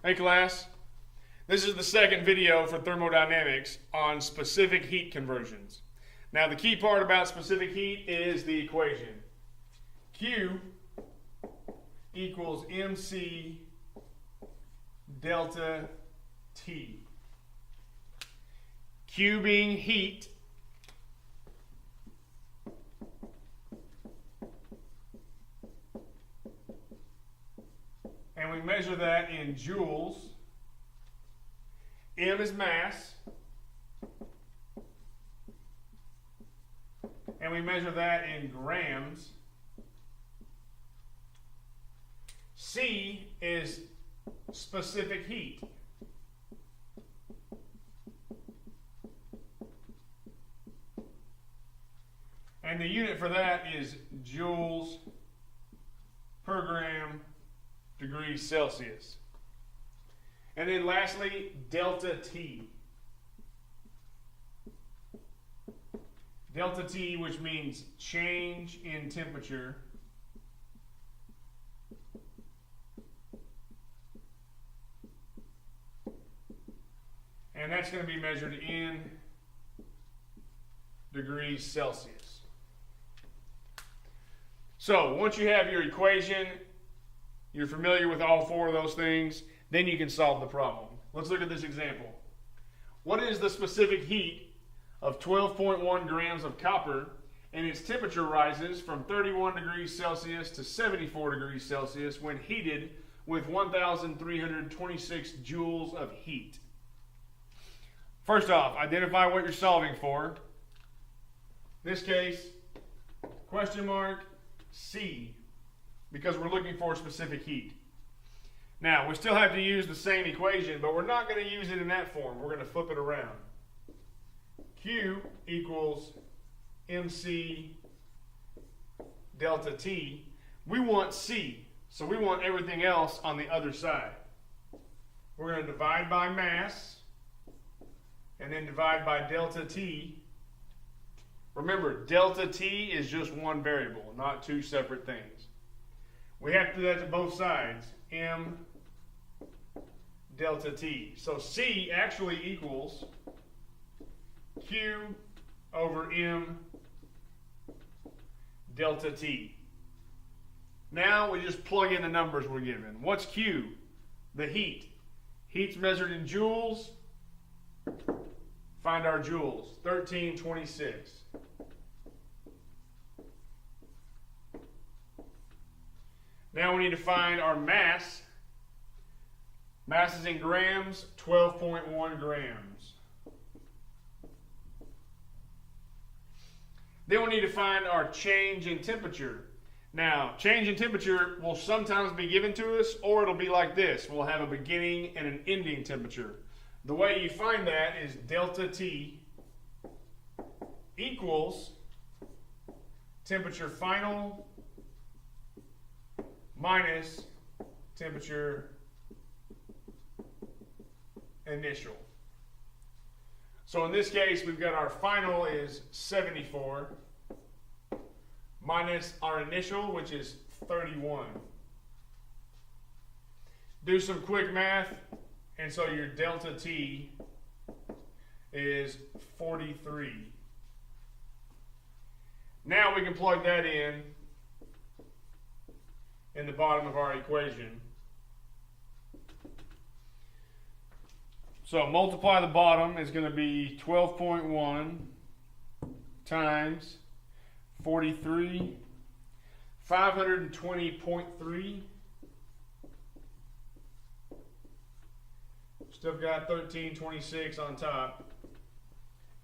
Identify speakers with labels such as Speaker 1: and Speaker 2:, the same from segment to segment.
Speaker 1: Hey class, this is the second video for thermodynamics on specific heat conversions. Now the key part about specific heat is the equation. Q equals mc delta T. Q being heat, and we measure that in joules. M is mass, and we measure that in grams. C is specific heat. And the unit for that is joules per gram degrees Celsius. And then lastly, delta T. Delta T, which means change in temperature. And that's going to be measured in degrees Celsius. So once you have your equation, you're familiar with all four of those things, then you can solve the problem. Let's look at this example. What is the specific heat of 12.1 grams of copper, and its temperature rises from 31 degrees Celsius to 74 degrees Celsius when heated with 1,326 joules of heat? First off, identify what you're solving for. In this case, question mark C, because we're looking for specific heat. Now, we still have to use the same equation, but we're not going to use it in that form. We're going to flip it around. Q equals mc delta T. We want C, so we want everything else on the other side. We're going to divide by mass, and then divide by delta T. Remember, delta T is just one variable, not two separate things. We have to do that to both sides. M delta T. So C actually equals Q over M delta T. Now we just plug in the numbers we're given. What's Q? The heat. Heat's measured in joules. Find our joules. 1326. Now we need to find our mass. Mass is in grams, 12.1 grams. Then we need to find our change in temperature. Now, change in temperature will sometimes be given to us, or it'll be like this. We'll have a beginning and an ending temperature. The way you find that is delta T equals temperature final minus temperature initial. So in this case, we've got our final is 74 minus our initial, which is 31. Do some quick math, and so your delta T is 43. Now we can plug that in the bottom of our equation. So multiply the bottom is going to be 12.1 times 43, 520.3. Still got 1326 on top.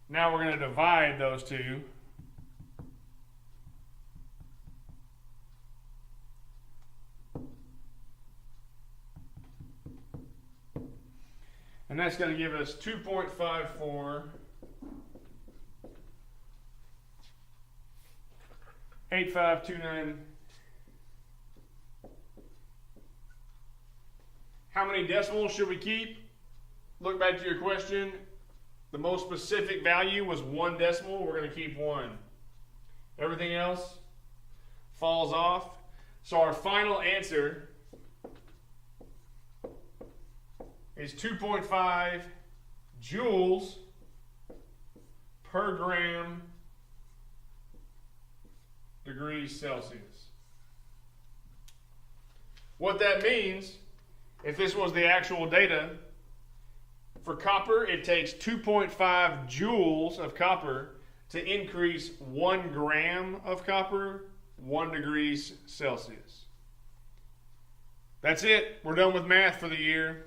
Speaker 1: Now we're going to divide those two. And that's going to give us 2.54 8529. How many decimals should we keep? Look back to your question. The most specific value was 1 decimal. We're going to keep 1. Everything else falls off. So our final answer is 2.5 joules per gram degrees Celsius. What that means, if this was the actual data, for copper, it takes 2.5 joules of copper to increase 1 gram of copper 1 degrees Celsius. That's it. We're done with math for the year.